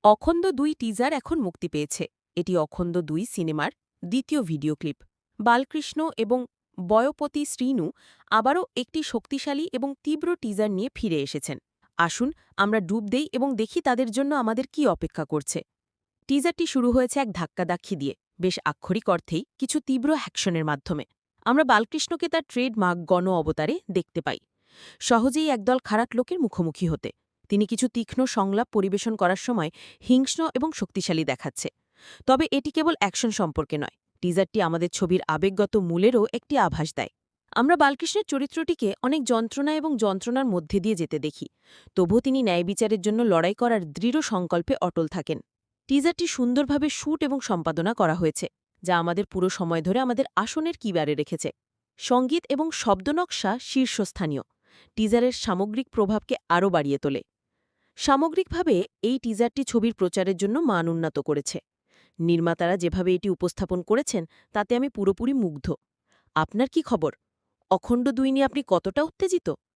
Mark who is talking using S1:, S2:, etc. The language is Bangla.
S1: অখণ্ড ২ টিজার এখন মুক্তি পেয়েছে। এটি অখণ্ড ২ সিনেমার দ্বিতীয় ভিডিও ক্লিপ। বালকৃষ্ণ এবং বয়পতি শ্রীনু আবারও একটি শক্তিশালী এবং তীব্র টিজার নিয়ে ফিরে এসেছেন। আসুন আমরা ডুব দেই এবং দেখি তাদের জন্য আমাদের কি অপেক্ষা করছে। টিজারটি শুরু হয়েছে এক ধাক্কাধাক্কি দিয়ে, বেশ আক্ষরিক অর্থেই কিছু তীব্র অ্যাকশনের মাধ্যমে। আমরা বালকৃষ্ণকে তার ট্রেডমার্ক গণ অবতারে দেখতে পাই, সহজেই একদল খারাপ লোকের মুখোমুখি হতে। তিনি কিছু তীক্ষ্ণ সংলাপ পরিবেশন করার সময় হিংস্র এবং শক্তিশালী দেখাচ্ছে। তবে এটি কেবল অ্যাকশন সম্পর্কে নয়, টিজারটি আমাদের ছবির আবেগগত মূলেরও একটি আভাস দেয়। আমরা বালকৃষ্ণের চরিত্রটিকে অনেক যন্ত্রণা এবং যন্ত্রণার মধ্যে দিয়ে যেতে দেখি, তবুও তিনি ন্যায় বিচারের জন্য লড়াই করার দৃঢ় সংকল্পে অটল থাকেন। টিজারটি সুন্দরভাবে শ্যুট এবং সম্পাদনা করা হয়েছে, যা আমাদের পুরো সময় ধরে আমাদের আসনের কিবারে রেখেছে। সঙ্গীত এবং শব্দনকশা শীর্ষস্থানীয়, টিজারের সামগ্রিক প্রভাবকে আরও বাড়িয়ে তোলে। সামগ্রিকভাবে এই টিজারটি ছবির প্রচারের জন্য মান উন্নত করেছে। নির্মাতারা যেভাবে এটি উপস্থাপন করেছেন তাতে আমি পুরোপুরি মুগ্ধ। আপনার কি খবর? অখণ্ড ২ নিয়ে আপনি কতটা উত্তেজিত?